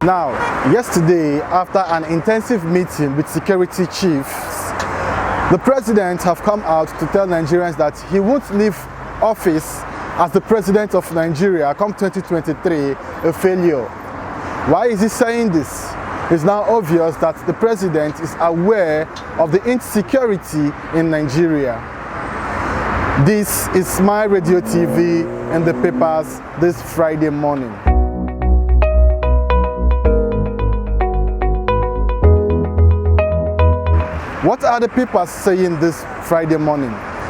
Now, yesterday, after an intensive meeting with security chiefs, the president have come out to tell Nigerians that he won't leave office as the president of Nigeria come 2023 a failure. Why is he saying this? It's now obvious that the president is aware of the insecurity in Nigeria. This is My Radio TV and the papers this Friday morning. What are the papers saying this Friday morning?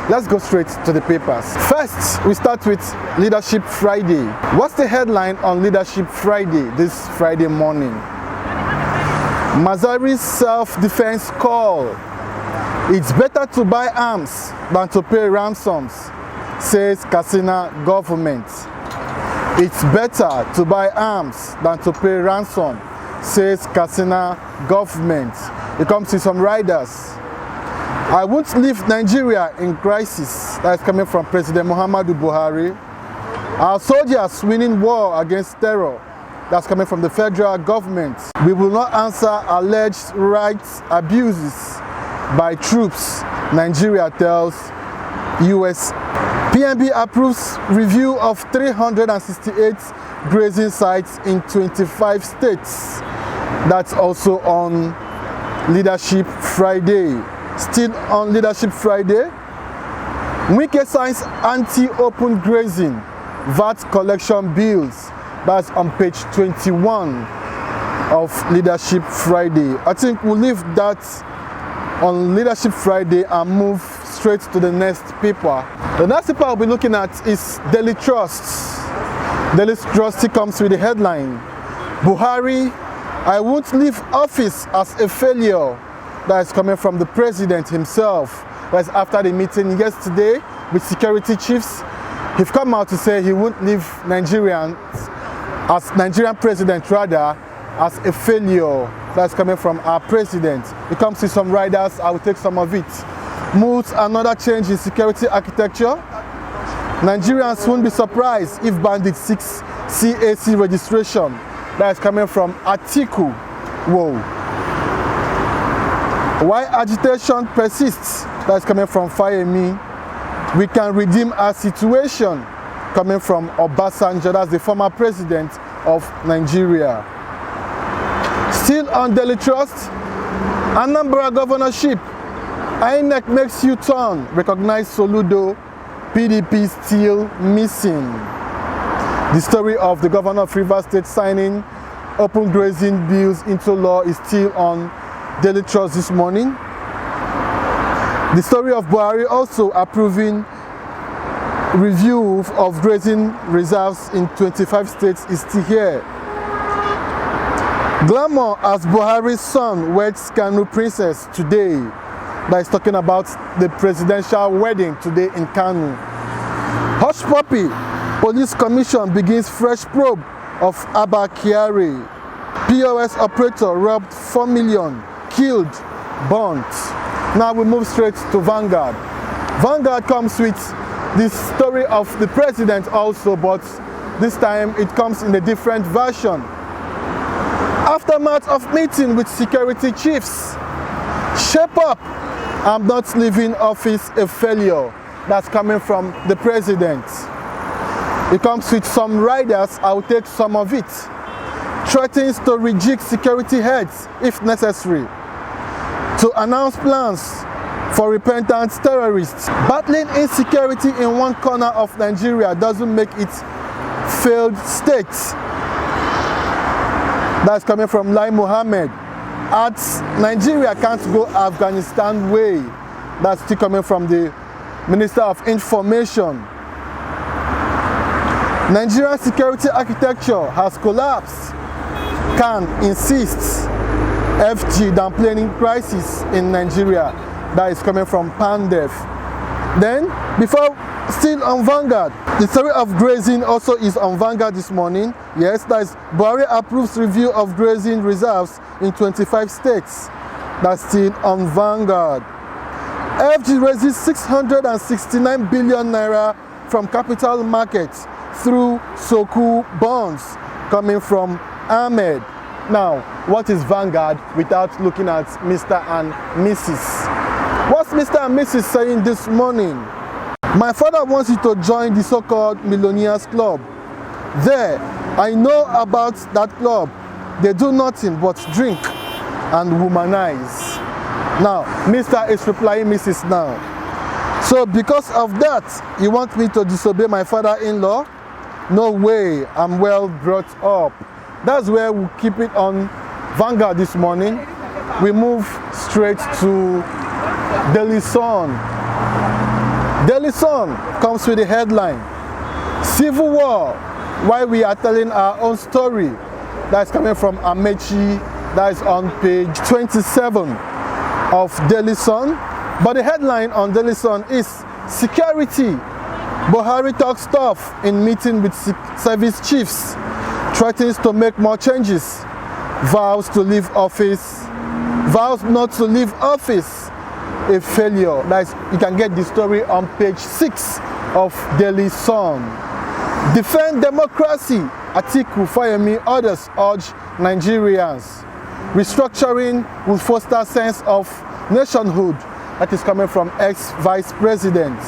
Let's go straight to the papers. First, we start with Leadership Friday. What's the headline on Leadership Friday this Friday morning? Mazari's self-defense call. It's better to buy arms than to pay ransoms, says Katsina government. It's better to buy arms than to pay ransom, says Katsina government. It comes with some riders. I won't leave Nigeria in crisis. That's coming from President Muhammadu Buhari. Our soldiers winning war against terror. That's coming from the federal government. We will not answer alleged rights abuses by troops, Nigeria tells US. PNB approves review of 368 grazing sites in 25 states. That's also on Leadership Friday. Still on Leadership Friday, Wike signs anti-open grazing VAT collection bills. That's on page 21 of Leadership Friday. I think we'll leave that on Leadership Friday and move straight to the next paper. The next paper I'll be looking at is Daily Trust. Daily Trust comes with the headline, Buhari, I won't leave office as a failure. That is coming from the president himself. That's after the meeting yesterday with security chiefs. He's come out to say he won't leave Nigerian president rather as a failure. That's coming from our president. It comes to some riders. I will take some of it. Moves another change in security architecture. Nigerians won't be surprised if bandits seek CAC registration. That is coming from Atiku. Whoa. Why agitation persists? That's coming from Fayemi. We can redeem our situation. Coming from Obasanjo, that's the former president of Nigeria. Still on Daily Trust, Anambra governorship. INEC makes U-turn. Recognize Soludo. PDP still missing. The story of the governor of Rivers State signing open grazing bills into law is still on Daily Trust this morning. The story of Buhari also approving review of grazing reserves in 25 states is still here. Glamour as Buhari's son weds Kanu princess today. That is talking about the presidential wedding today in Kanu. Hush puppy, police commission begins fresh probe of Abba Kyari. POS operator robbed 4 million. Killed, burnt. Now we move straight to Vanguard. Vanguard comes with this story of the president also, but this time it comes in a different version. Aftermath of meeting with security chiefs. Shape up. I'm not leaving office a failure. That's coming from the president. It comes with some riders. I'll take some of it. Threatens to rejig security heads if necessary. To announce plans for repentant terrorists. Battling insecurity in one corner of Nigeria doesn't make it failed state. That's coming from Lai Mohammed. Adds Nigeria can't go Afghanistan way. That's still coming from the Minister of Information. Nigerian security architecture has collapsed. Khan insists. FG downplaying crisis in Nigeria. That is coming from Pandef. Then, before still on Vanguard, the story of grazing also is on Vanguard this morning. Yes, that is Buhari approves review of grazing reserves in 25 states. That's still on Vanguard. FG raises 669 billion naira from capital markets through Soku bonds, coming from Ahmed. Now, what is Vanguard without looking at Mr. and Mrs.? What's Mr. and Mrs. saying this morning? My father wants you to join the so-called Millionaires Club. There, I know about that club. They do nothing but drink and womanize. Now, Mr. is replying Mrs. now. So because of that, you want me to disobey my father-in-law? No way, I'm well brought up. That's where we keep it on Vanguard this morning. We move straight to Daily Sun. Daily Sun comes with the headline, Civil War, while we are telling our own story. That's coming from Amechi, that is on page 27 of Daily Sun. But the headline on Daily Sun is Security. Buhari talks tough in meeting with service chiefs, threatens to make more changes, vows to leave office, vows not to leave office, a failure. That's, you can get the story on page 6 of Daily Sun. Defend democracy, Atiku, Fayemi, others urge Nigerians. Restructuring will foster sense of nationhood. That is coming from ex-vice president.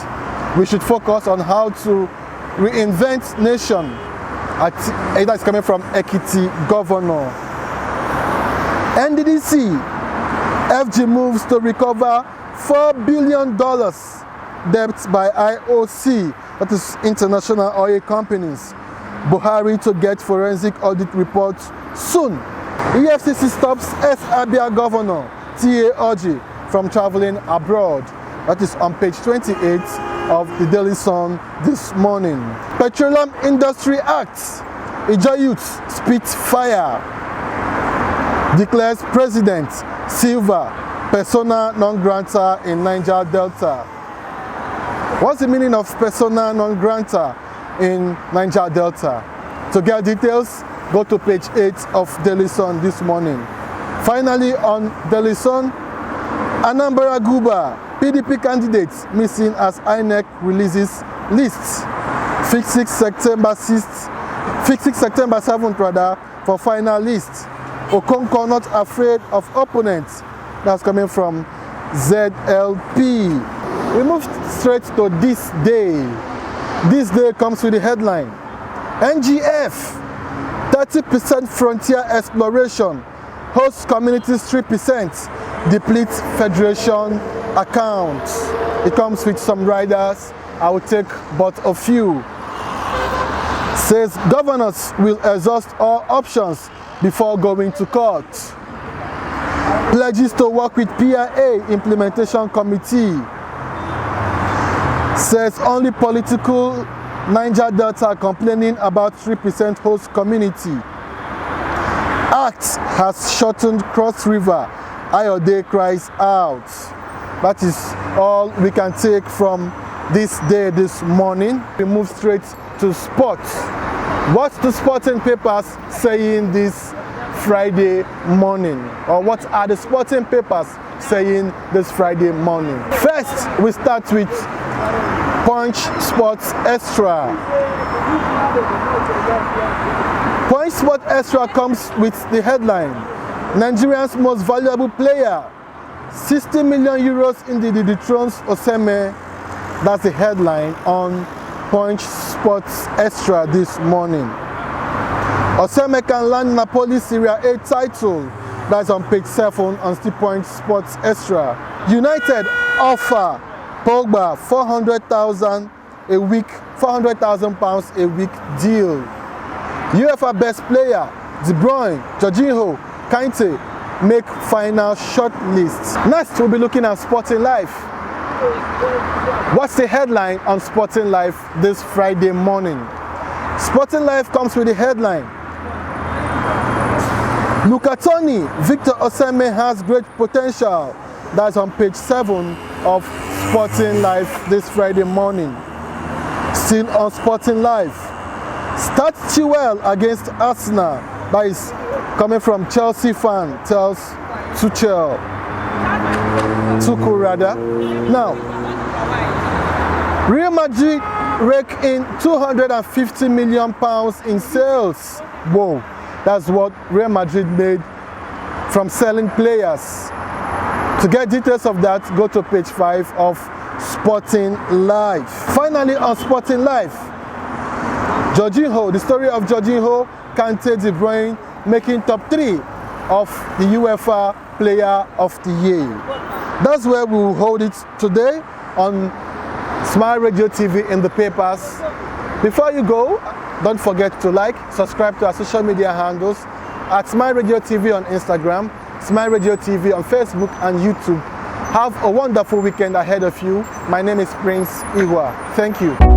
We should focus on how to reinvent nation. That is coming from Ekiti governor. NDDC, FG moves to recover $4 billion debt by IOC, that is international oil companies. Buhari to get forensic audit report soon. EFCC stops ex-Abia governor T.A. Oji from traveling abroad. That is on page 28 of the Daily Sun this morning. Petroleum Industry Act, Ijaw youth spits fire. Declares President Silva persona non grata in Niger Delta. What's the meaning of persona non grata in Niger Delta? To get details, go to page 8 of Daily Sun this morning. Finally, on Daily Sun, Anambra Guba, PDP candidates missing as INEC releases lists. Fixing September 7th rather for final list. Okonkwo not afraid of opponents. That's coming from ZLP. We move straight to this day. This day comes with the headline, NGF, 30% frontier exploration, host communities 3%, depletes federation accounts. It comes with some riders. I will take but a few. Says governors will exhaust all options before going to court. Pledges to work with PIA implementation committee. Says only political Niger Delta complaining about 3% host community. Act has shortened Cross River. Ayode cries out. That is all we can take from this day this morning. We move straight to sports. What's the sporting papers saying this Friday morning? Or what are the sporting papers saying this Friday morning? First, we start with Punch Sports Extra. Punch Sports Extra comes with the headline, Nigeria's most valuable player, 60 million euros in the dethrones Oseme. That's the headline on Punch Sports Extra this morning. Oseme can land Napoli Serie A title. That's on page 7 on the Punch Sports Extra. United offer Pogba 400,000 a week, £400,000 a week deal. UEFA best player De Bruyne, Jorginho, Kante make final short list. Next, we'll be looking at Sporting Life. What's the headline on Sporting Life this Friday morning? Sporting Life comes with the headline, Luca Toni, Victor Osimhen has great potential. That's on page 7 of Sporting Life this Friday morning. Still on Sporting Life, start Chilwell against Arsenal. That is coming from Chelsea fan, tells Tuchel rather. Now, Real Madrid rake in £250 million in sales. Whoa, That's what Real Madrid made from selling players. To get details of that, go to page 5 of Sporting Life. Finally, on Sporting Life, Jorginho, the story of Jorginho, Kante, De Bruyne making top 3 of the UEFA Player of the Year. That's where we will hold it today on Smile Radio TV in the papers. Before you go, don't forget to like, subscribe to our social media handles at Smile Radio TV on Instagram, Smile Radio TV on Facebook and YouTube. Have a wonderful weekend ahead of you. My name is Prince Igwa. Thank you.